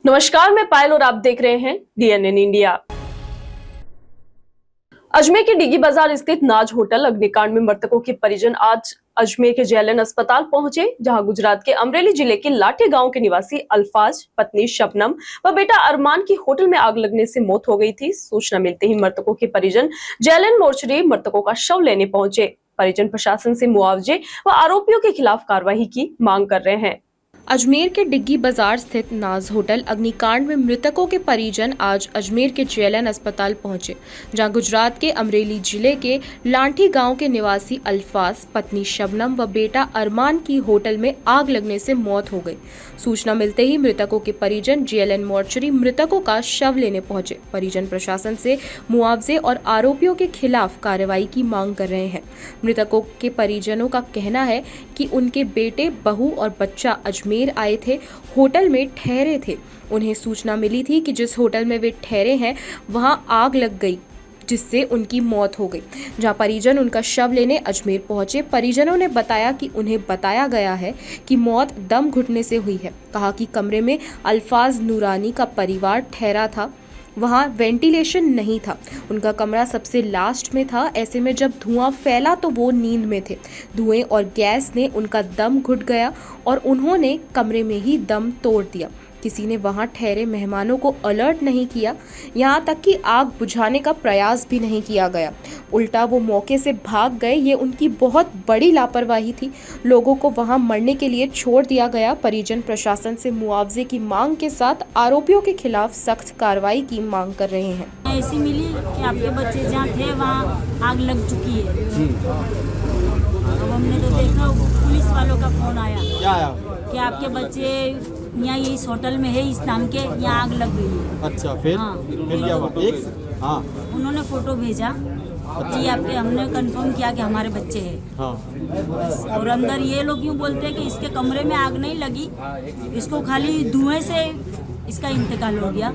नमस्कार, मैं पायल और आप देख रहे हैं DNN इंडिया। अजमेर के डिगी बाजार स्थित नाज होटल अग्निकांड में मृतकों के परिजन आज अजमेर के JLN अस्पताल पहुंचे, जहां गुजरात के अमरेली जिले के लाठी गांव के निवासी अल्फाज, पत्नी शबनम व बेटा अरमान की होटल में आग लगने से मौत हो गई थी। सूचना मिलते ही मृतकों के परिजन JLN मोर्चरी मृतकों का शव लेने पहुंचे। परिजन प्रशासन से मुआवजे व आरोपियों के खिलाफ कार्रवाई की मांग कर रहे हैं। अजमेर के डिग्गी बाजार स्थित नाज होटल अग्निकांड में मृतकों के परिजन आज अजमेर के JLN अस्पताल पहुंचे, जहां गुजरात के अमरेली जिले के लाठी गांव के निवासी अल्फाज, पत्नी शबनम व बेटा अरमान की होटल में आग लगने से मौत हो गई। सूचना मिलते ही मृतकों के परिजन JLN मोर्चरी मृतकों का शव लेने पहुंचे। परिजन प्रशासन से मुआवजे और आरोपियों के खिलाफ कार्रवाई की मांग कर रहे हैं। मृतकों के परिजनों का कहना है कि उनके बेटे, बहू और बच्चा अजमेर आए थे, होटल में ठहरे थे। उन्हें सूचना मिली थी कि जिस होटल में वे ठहरे हैं वहां आग लग गई, जिससे उनकी मौत हो गई। जहां परिजन उनका शव लेने अजमेर पहुंचे, परिजनों ने बताया कि उन्हें बताया गया है कि मौत दम घुटने से हुई है। कहा कि कमरे में अल्फाज नूरानी का परिवार ठहरा था, वहां वेंटिलेशन नहीं था, उनका कमरा सबसे लास्ट में था। ऐसे में जब धुआं फैला तो वो नींद में थे। धुएं और गैस ने उनका दम घुट गया और उन्होंने कमरे में ही दम तोड़ दिया। किसी ने वहां ठहरे मेहमानों को अलर्ट नहीं किया, यहाँ तक कि आग बुझाने का प्रयास भी नहीं किया गया। उल्टा वो मौके से भाग गए। ये उनकी बहुत बड़ी लापरवाही थी। लोगों को वहां मरने के लिए छोड़ दिया गया। परिजन प्रशासन से मुआवजे की मांग के साथ आरोपियों के खिलाफ सख्त कार्रवाई की मांग कर रहे हैं। ऐसी मिली कि आपके बच्चे जहाँ थे वहाँ आग लग चुकी है। अब हमने तो देखा, पुलिस वालों का फोन आया क्या आया कि आपके बच्चे यहाँ इस होटल में है, इस नाम के, यहाँ आग लग गई है। अच्छा, फिर हाँ। फिर क्या हुआ? हाँ उन्होंने फोटो भेजा जी आपके, हमने कंफर्म किया कि हमारे बच्चे हैं। हाँ। और अंदर ये लोग यूँ बोलते हैं कि इसके कमरे में आग नहीं लगी, इसको खाली धुएं से इसका इंतकाल हो गया।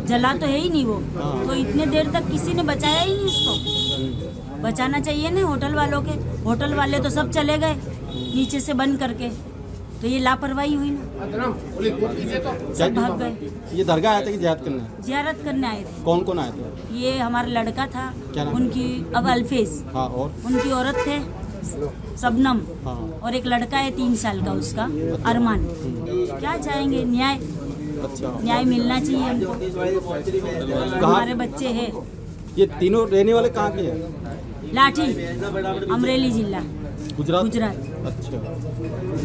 जला तो है ही नहीं वो। तो इतने देर तक किसी ने बचाया ही नहीं इसको। बचाना चाहिए ना होटल वालों के। होटल वाले तो सब चले गए नीचे से बंद करके, तो ये लापरवाही हुई ना, सब भाग गए। ये दरगाह आए थे कि जियारत करने? जियारत करने आए थे। कौन कौन आए थे? ये हमारा लड़का था, क्या नाम? उनकी अब अल्फेज, हाँ, और उनकी औरत थे सबनम, हाँ। और एक लड़का है 3 साल का उसका, अरमान। क्या चाहेंगे? न्याय। अच्छा, न्याय मिलना चाहिए हमको। हमारे बच्चे हैं। ये तीनों रहने वाले कहाँ के हैं? लाठी, अमरेली जिला, गुजरात। अच्छा,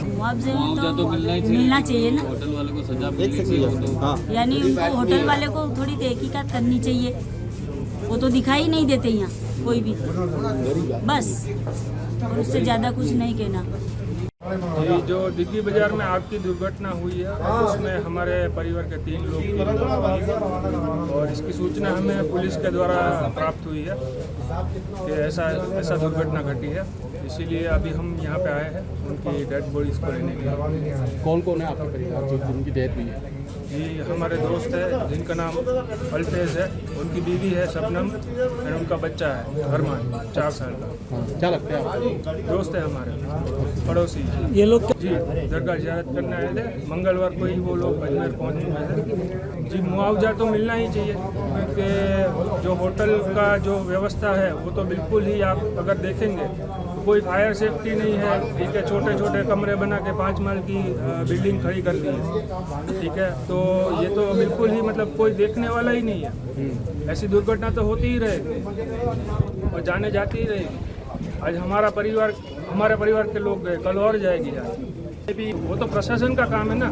मुआवजे तो मिलना चाहिए ना। होटल वाले को सजा एक सेकंड। हाँ, यानी उनको होटल वाले को थोड़ी तहकीकात करनी चाहिए। वो तो दिखाई नहीं देते यहाँ कोई भी, बस। और उससे ज़्यादा कुछ नहीं कहना। ये जो डिग्गी बाजार में आग की दुर्घटना हुई है, उसमें हमारे परिवार के 3 लोग की मौत हुई और इसकी सूचना हमें पुलिस के द्वारा प्राप्त हुई है कि ऐसा दुर्घटना घटी है। इसीलिए अभी हम यहाँ पे आए हैं उनकी डेड बॉडीज को लेने के लिए। कौन कौन है आपके परिवार जो जिनकी डेथ हुई है? ये हमारे दोस्त है जिनका नाम अल्फेज है, उनकी बीवी है शबनम और उनका बच्चा है अरमान, 4 साल का। हाँ, क्या लगता है आपको? दोस्त है हमारे, पड़ोसी। ये लोग जी दरगाह जियारत करने आए थे। मंगलवार को ही वो लोग अजमेर पहुँच चुके थे। जी मुआवजा तो मिलना ही चाहिए, क्योंकि जो होटल का जो व्यवस्था है वो तो बिल्कुल ही, आप अगर देखेंगे कोई फायर सेफ्टी नहीं है। ठीक है, छोटे छोटे कमरे बना के 5 माल की बिल्डिंग खड़ी कर दी है। ठीक है, तो ये तो बिल्कुल ही मतलब कोई देखने वाला ही नहीं है। ऐसी दुर्घटना तो होती ही रहेगी और जाने जाती ही रहेगी। आज हमारे परिवार के लोग गए, कल और जाएगी यार। वो तो प्रशासन का काम है ना,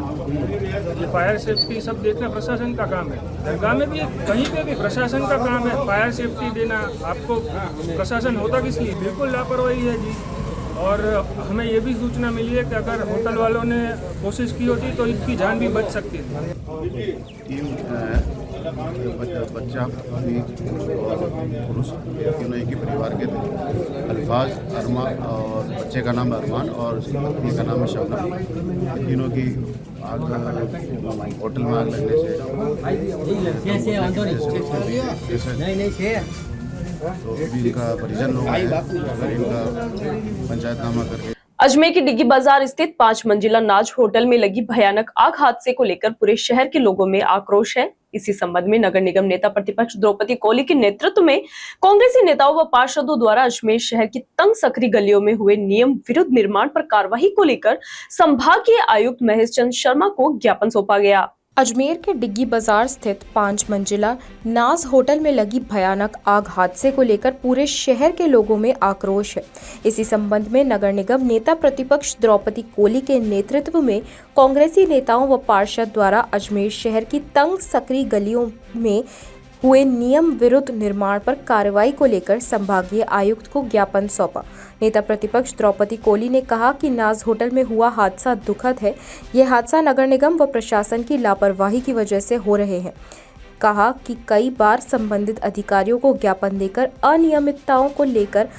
ये फायर सेफ्टी सब देखना प्रशासन का काम है। दरगाह में भी कहीं पे भी प्रशासन का काम है फायर सेफ्टी देना। आपको प्रशासन होता किस लिए? बिल्कुल लापरवाही है जी। और हमें ये भी सूचना मिली है कि अगर होटल वालों ने कोशिश की होती तो इसकी जान भी बच सकती थी। बच्चा और पुरुष तीनों एक ही परिवार के थे। अल्फाज, अरमान, और बच्चे का नाम अरमान और उसकी पत्नी का नाम है शबनम। तीनों की आग होटल में आग लगने से तो अभी इनका परिजन लोग आए, अगर इनका पंचायतनामा करके अजमेर के डिग्गी बाजार स्थित 5 मंजिला नाज होटल में लगी भयानक आग हादसे को लेकर पूरे शहर के लोगों में आक्रोश है। इसी संबंध में नगर निगम नेता प्रतिपक्ष द्रौपदी कोली के नेतृत्व में कांग्रेसी नेताओं व पार्षदों द्वारा अजमेर शहर की तंग सकरी गलियों में हुए नियम विरुद्ध निर्माण पर कार्रवाई को लेकर संभागीय आयुक्त महेश चंद्र शर्मा को ज्ञापन सौंपा गया। अजमेर के डिग्गी बाजार स्थित 5 मंजिला नाज होटल में लगी भयानक आग हादसे को लेकर पूरे शहर के लोगों में आक्रोश है। इसी संबंध में नगर निगम नेता प्रतिपक्ष द्रौपदी कोली के नेतृत्व में कांग्रेसी नेताओं व पार्षद द्वारा अजमेर शहर की तंग सकरी गलियों में हुए नियम विरुद्ध निर्माण पर कार्रवाई को लेकर संभागीय आयुक्त को ज्ञापन सौंपा। नेता प्रतिपक्ष द्रौपदी कोली ने कहा कि नाज होटल में हुआ हादसा दुखद है। यह हादसा नगर निगम व प्रशासन की लापरवाही की वजह से हो रहे हैं। कहा कि कई बार संबंधित अधिकारियों को ज्ञापन देकर अनियमितताओं को लेकर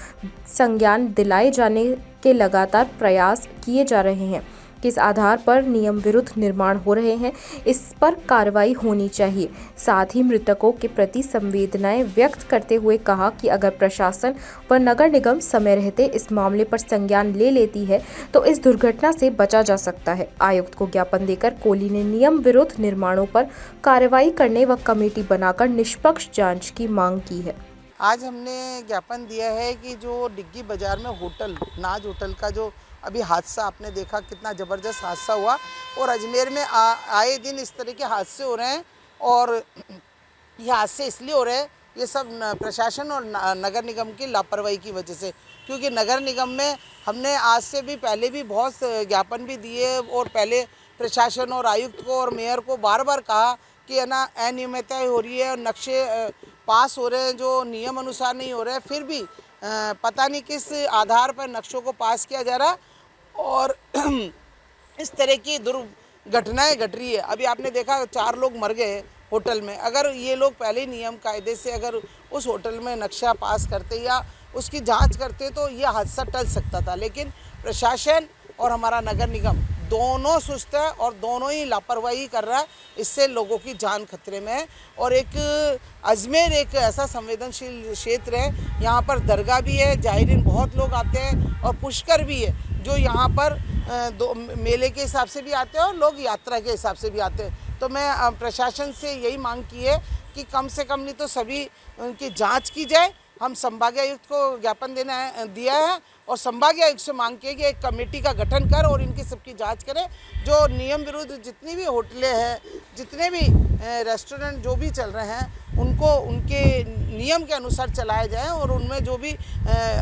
संज्ञान दिलाए जाने के लगातार प्रयास किए जा रहे हैं। किस आधार पर नियम विरुद्ध निर्माण हो रहे हैं, इस पर कार्रवाई होनी चाहिए। साथ ही मृतकों के प्रति संवेदनाएं व्यक्त करते हुए कहा कि अगर प्रशासन व नगर निगम समय रहते इस मामले पर संज्ञान ले लेती है तो इस दुर्घटना से बचा जा सकता है। आयुक्त को ज्ञापन देकर कोली ने नियम विरुद्ध निर्माणों पर कार्रवाई करने व कमेटी बनाकर निष्पक्ष जांच की मांग की है। आज हमने ज्ञापन दिया है कि जो डिग्गी बाजार में होटल नाज होटल का जो अभी हादसा आपने देखा, कितना ज़बरदस्त हादसा हुआ और अजमेर में आए दिन इस तरह के हादसे हो रहे हैं। और ये हादसे इसलिए हो रहे हैं, ये सब प्रशासन और नगर निगम की लापरवाही की वजह से। क्योंकि नगर निगम में हमने आज से भी पहले भी बहुत ज्ञापन भी दिए और पहले प्रशासन और आयुक्त को और मेयर को बार बार कहा कि है ना अनियमितताएं हो रही है और नक्शे पास हो रहे हैं जो नियम अनुसार नहीं हो रहे हैं। फिर भी पता नहीं किस आधार पर नक्शों को पास किया जा रहा और इस तरह की दुर्घटनाएं घट रही है। अभी आपने देखा 4 लोग मर गए होटल में। अगर ये लोग पहले ही नियम कायदे से अगर उस होटल में नक्शा पास करते या उसकी जांच करते तो ये हादसा टल सकता था। लेकिन प्रशासन और हमारा नगर निगम दोनों सुस्त है और दोनों ही लापरवाही कर रहा है। इससे लोगों की जान खतरे में है। और एक अजमेर एक ऐसा संवेदनशील क्षेत्र है, यहाँ पर दरगाह भी है, जाहिरीन बहुत लोग आते हैं और पुष्कर भी है जो यहाँ पर मेले के हिसाब से भी आते हैं और लोग यात्रा के हिसाब से भी आते हैं। तो मैं प्रशासन से यही मांग की है कि कम से कम नहीं तो सभी उनकी जांच की जाए। हम संभागीय आयुक्त को ज्ञापन दिया है और संभागीय आयुक्त से मांग की है कि एक कमेटी का गठन कर और इनकी सबकी जांच करें। जो नियम विरुद्ध जितनी भी होटलें हैं, जितने भी रेस्टोरेंट जो भी चल रहे हैं, उनको उनके नियम के अनुसार चलाया जाए और उनमें जो भी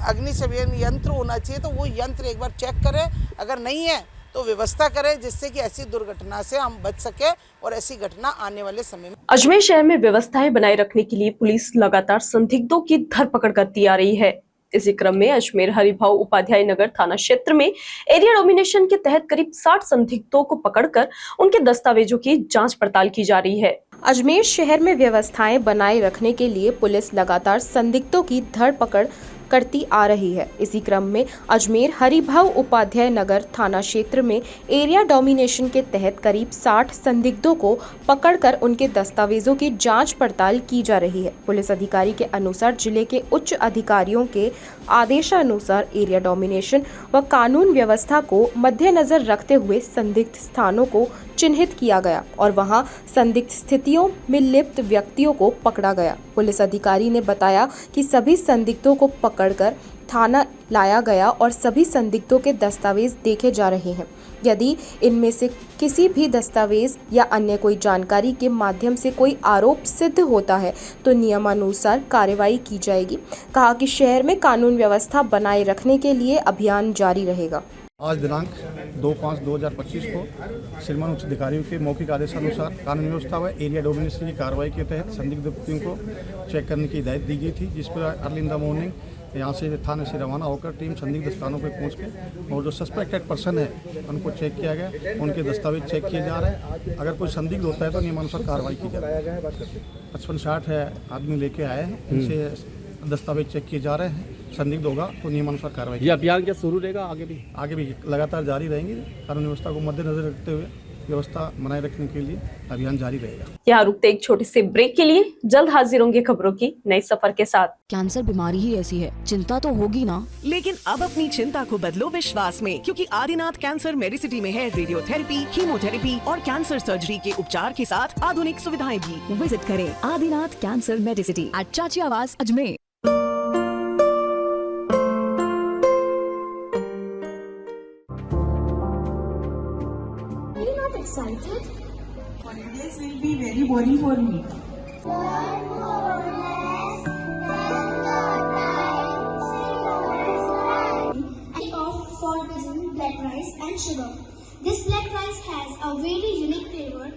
अग्निशमन यंत्र होना चाहिए तो वो यंत्र एक बार चेक करें। अगर नहीं है तो व्यवस्था करें जिससे कि ऐसी दुर्घटना से हम बच सके और ऐसी घटना आने वाले समय में। अजमेर शहर में व्यवस्थाएं बनाए रखने के लिए पुलिस लगातार संदिग्धों की धरपकड़ करती आ रही है। इसी क्रम में अजमेर हरिभाऊ उपाध्याय नगर थाना क्षेत्र में एरिया डोमिनेशन के तहत करीब 60 संदिग्धों को पकड़कर उनके दस्तावेजों की जांच पड़ताल की जा रही है। अजमेर शहर में व्यवस्थाएं बनाए रखने के लिए पुलिस लगातार संदिग्धों की धरपकड़ करती आ रही है। इसी क्रम में अजमेर हरिभाऊ उपाध्याय नगर थाना क्षेत्र में एरिया डोमिनेशन के तहत करीब 60 संदिग्धों को पकड़कर उनके दस्तावेजों की जांच पड़ताल की जा रही है। पुलिस अधिकारी के अनुसार जिले के उच्च अधिकारियों के आदेशानुसार एरिया डोमिनेशन व कानून व्यवस्था को मद्देनजर रखते हुए संदिग्ध स्थानों को चिन्हित किया गया और वहां संदिग्ध स्थितियों में लिप्त व्यक्तियों को पकड़ा गया। पुलिस अधिकारी ने बताया कि सभी संदिग्धों को पकड़कर थाना लाया गया और सभी संदिग्धों के दस्तावेज देखे जा रहे हैं। यदि इनमें से किसी भी दस्तावेज या अन्य कोई जानकारी के माध्यम से कोई आरोप सिद्ध होता है तो नियमानुसार कार्रवाई की जाएगी। कहा कि शहर में कानून व्यवस्था बनाए रखने के लिए अभियान जारी रहेगा। आज दिनांक 2/5/2025 को श्रीमान उच्च अधिकारियों के मौखिक आदेशानुसार कानून व्यवस्था व एरिया डोमिनेशन की कार्रवाई के तहत संदिग्ध व्यक्तियों को चेक करने की हिदायत दी गई थी, जिस पर अर्ली इन द मॉर्निंग यहाँ से थाने से रवाना होकर टीम संदिग्ध स्थानों पर पहुँच के और जो सस्पेक्टेड पर्सन है उनको चेक किया गया, उनके दस्तावेज चेक किए जा रहे हैं। अगर कोई संदिग्ध होता है तो नियमानुसार कार्रवाई की जा रही है। 55-60 है आदमी लेके आए हैं, इनसे दस्तावेज चेक किए जा रहे हैं। संदिग्ध होगा तो नियमानुसार कार्रवाई। ये अभियान क्या शुरू रहेगा? आगे भी लगातार जारी रहेंगे कानून व्यवस्था को मद्देनजर रखते हुए। व्यवस्था बनाए रखने के लिए अभियान जारी रहेगा। यहाँ रुकते एक छोटे से ब्रेक के लिए, जल्द हाजिर होंगे खबरों की नई सफर के साथ। कैंसर बीमारी ही ऐसी है, चिंता तो होगी ना। लेकिन अब अपनी चिंता को बदलो विश्वास में, क्योंकि आदिनाथ कैंसर मेडिसिटी में है रेडियोथेरेपी, कीमोथेरेपी और कैंसर सर्जरी के उपचार के साथ आधुनिक सुविधाएं भी। विजिट करें आदिनाथ कैंसर मेडिसिटी एट चाची आवास Ajmer. Excited? Holidays will be very boring for me. And opt for cuisine, black rice and sugar. This black rice has a very unique flavor.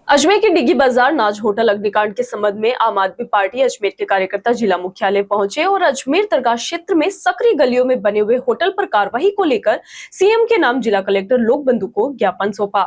Ajmer के डिग्गी बाजार नाज होटल अग्निकांड के संबंध में आम आदमी पार्टी अजमेर के कार्यकर्ता जिला मुख्यालय पहुंचे और अजमेर दरगाह क्षेत्र में सक्रिय गलियों में बने हुए होटल पर कार्रवाई को लेकर सीएम के नाम जिला कलेक्टर लोकबंधु को ज्ञापन सौंपा।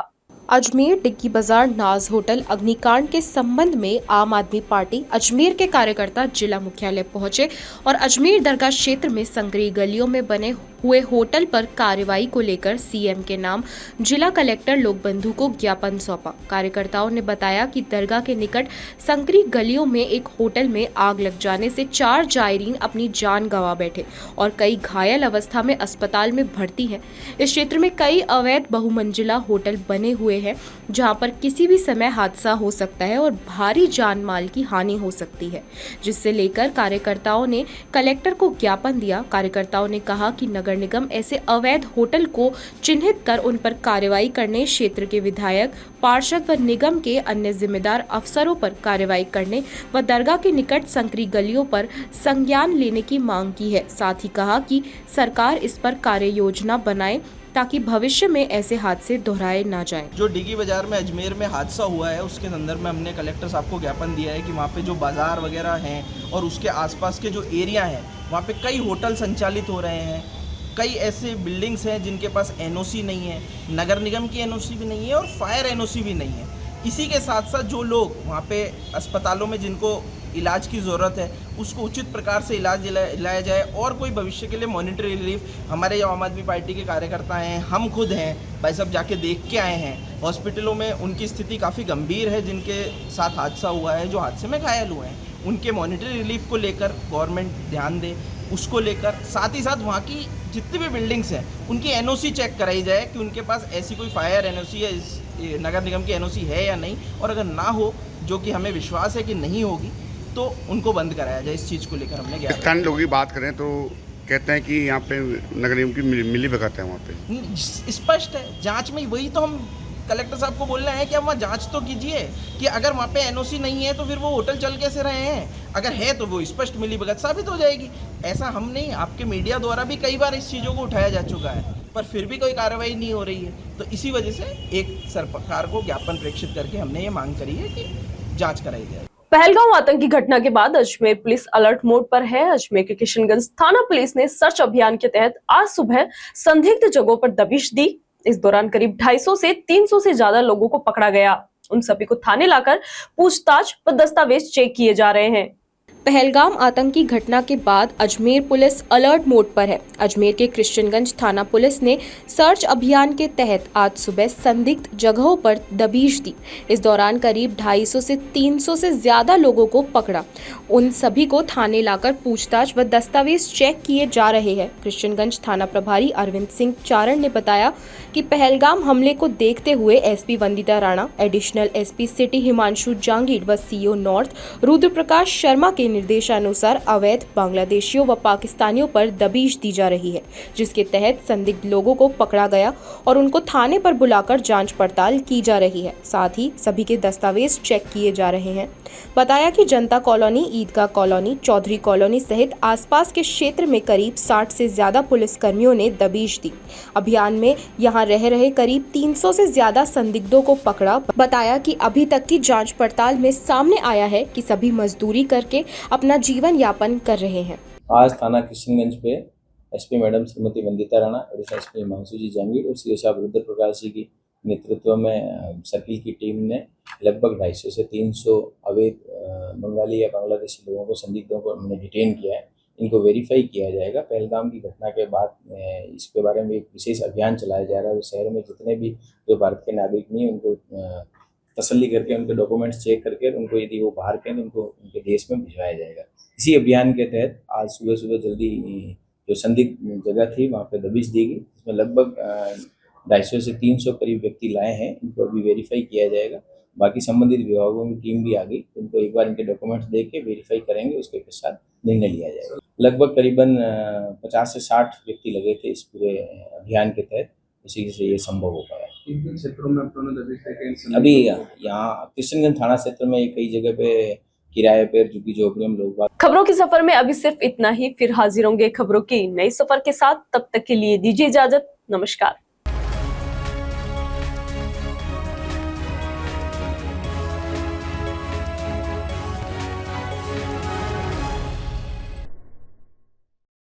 अजमेर डिग्गी बाजार नाज होटल अग्निकांड के संबंध में आम आदमी पार्टी अजमेर के कार्यकर्ता जिला मुख्यालय पहुंचे और अजमेर दरगाह क्षेत्र में संक्रिय गलियों में बने हुए होटल पर कार्रवाई को लेकर सीएम के नाम जिला कलेक्टर लोकबंधु को ज्ञापन सौंपा। कार्यकर्ताओं ने बताया कि दरगाह के निकट संक्रिय गलियों में एक होटल में आग लग जाने से 4 जायरीन अपनी जान गंवा बैठे और कई घायल अवस्था में अस्पताल में भर्ती हैं। इस क्षेत्र में कई अवैध बहुमंजिला होटल बने हुए हैं जहां पर किसी भी समय हादसा हो सकता है और भारी जान माल की हानि हो सकती है, जिससे लेकर कार्यकर्ताओं ने कलेक्टर को ज्ञापन दिया। कार्यकर्ताओं ने कहा कि नगर निगम ऐसे अवैध होटल को चिन्हित कर उन पर कार्रवाई करने, क्षेत्र के विधायक, पार्षद व निगम के अन्य जिम्मेदार अफसरों पर कार्रवाई करने व दरगाह के निकट संक्रिय गलियों पर संज्ञान लेने की मांग की है। साथ ही कहा कि सरकार इस पर कार्य योजना बनाए ताकि भविष्य में ऐसे हादसे दोहराए ना जाएं। जो डिग्गी बाजार में अजमेर में हादसा हुआ है उसके संदर्भ में हमने कलेक्टर साहब को ज्ञापन दिया है कि वहाँ पे जो बाज़ार वगैरह हैं और उसके आसपास के जो एरिया हैं वहाँ पे कई होटल संचालित हो रहे हैं, कई ऐसे बिल्डिंग्स हैं जिनके पास एनओसी नहीं है, नगर निगम की एनओसी भी नहीं है और फायर एनओसी भी नहीं है। इसी के साथ साथ जो लोग वहाँ पे अस्पतालों में जिनको इलाज की ज़रूरत है उसको उचित प्रकार से इलाज दिलाया जाए और कोई भविष्य के लिए मॉनिटरी रिलीफ। हमारे जो आम आदमी पार्टी के कार्यकर्ता हैं, हम खुद हैं, भाई साहब जाके देख के आए हैं। हॉस्पिटलों में उनकी स्थिति काफ़ी गंभीर है, जिनके साथ हादसा हुआ है, जो हादसे में घायल हुए हैं, उनके मॉनिटरी रिलीफ को लेकर गवर्नमेंट ध्यान दे, उसको लेकर साथ ही साथ वहाँ की जितनी भी बिल्डिंग्स हैं उनकी एनओसी चेक कराई जाए कि उनके पास ऐसी कोई फायर एनओसी या नगर निगम की एनओसी है या नहीं, और अगर ना हो, जो कि हमें विश्वास है कि नहीं होगी, तो उनको बंद कराया जाए। इस चीज़ को लेकर हमने ज्ञापन। स्थानीय लोगों की बात करें तो कहते हैं कि यहाँ पे नगर निगम की मिली भगत है वहाँ पे। स्पष्ट है, जांच में वही तो हम कलेक्टर साहब को बोल रहे हैं कि आप वहाँ जांच तो कीजिए कि अगर वहाँ पे एनओसी नहीं है तो फिर वो होटल चल कैसे रहे हैं, अगर है तो वो स्पष्ट मिलीभगत साबित हो जाएगी। ऐसा हम नहीं, आपके मीडिया द्वारा भी कई बार इस चीज़ों को उठाया जा चुका है, पर फिर भी कोई कार्रवाई नहीं हो रही है। तो इसी वजह से एक सरकार को ज्ञापन प्रेषित करके हमने ये मांग करी है कि जाँच कराई जाए। पहलगांव आतंकी घटना के बाद अजमेर पुलिस अलर्ट मोड पर है। अजमेर के किशनगंज थाना पुलिस ने सर्च अभियान के तहत आज सुबह संदिग्ध जगहों पर दबिश दी। इस दौरान करीब 250 से 300 से ज्यादा लोगों को पकड़ा गया। उन सभी को थाने लाकर पूछताछ व दस्तावेज चेक किए जा रहे हैं। पहलगाम आतंकी घटना के बाद अजमेर पुलिस अलर्ट मोड पर है। अजमेर के कृष्णगंज थाना पुलिस ने सर्च अभियान के तहत आज सुबह संदिग्ध जगहों पर दबिश दी। इस दौरान करीब 250 से 300 से ज्यादा लोगों को पकड़ा। उन सभी को थाने लाकर पूछताछ व दस्तावेज चेक किए जा रहे हैं। कृष्णगंज थाना प्रभारी अरविंद सिंह चारण ने बताया कि पहलगाम हमले को देखते हुए SP Vandita Rana, additional SP city Himanshu Jangir व सीओ नॉर्थ रुद्र प्रकाश शर्मा के निर्देशानुसार अवैध बांग्लादेशियों व पाकिस्तानियों पर दबिश दी जा रही है, जिसके तहत संदिग्ध लोगों को पकड़ा गया और उनको थाने पर बुलाकर जांच पड़ताल की जा रही है। साथ ही सभी के दस्तावेज चेक किए जा रहे हैं। बताया कि जनता कॉलोनी, ईदगाह कॉलोनी, चौधरी कॉलोनी सहित आसपास के क्षेत्र में करीब 60 से ज्यादा पुलिस कर्मियों ने दबिश दी। अभियान में यहां रह रहे करीब 300 से ज्यादा संदिग्धों को पकड़ा। बताया कि अभी तक की जांच पड़ताल में सामने आया है कि सभी मजदूरी करके अपना जीवन यापन कर रहे हैं। आज थाना कृष्णगंज पे SP madam Shrimati Vandita Rana, additional SP Himanshu ji Jangir और सीओ साहब रुद्र प्रकाश जी की नेतृत्व में सर्किल की टीम ने लगभग 250 से 300 अवैध बंगाली या बांग्लादेशी लोगों को, संदिग्धों को हमने डिटेन किया है। इनको वेरीफाई किया जाएगा। पहलगाम की घटना के बाद इसके बारे में एक विशेष अभियान चलाया जा रहा है। शहर में जितने भी जो भारत के नागरिक नहीं हैं उनको तसल्ली करके उनके डॉक्यूमेंट्स चेक करके उनको, यदि वो बाहर के, उनको उनके देश में भिजवाया जाएगा। इसी अभियान के तहत आज सुबह सुबह जल्दी जो संदिग्ध जगह थी वहाँ पे दबिश दी गई। इसमें लगभग 250 से 300 करीब व्यक्ति लाए हैं। इनको अभी वेरीफाई किया जाएगा। बाकी संबंधित विभागों की टीम भी आ गई। उनको एक बार इनके डॉक्यूमेंट्स देख के वेरीफाई करेंगे, उसके पश्चात निर्णय लिया जाएगा। लगभग करीबन 50 से 60 व्यक्ति लगे थे इस पूरे अभियान के तहत, उसी से ये संभव हो पाया। क्षेत्रों में अभी यहाँ कृष्णगंज थाना क्षेत्र में कई जगह पे किराए पर झुग्गी झोपड़ियों में लोग। खबरों के सफर में अभी सिर्फ इतना ही। फिर हाजिर होंगे खबरों की नई सफर के साथ। तब तक के लिए दीजिए इजाजत। नमस्कार।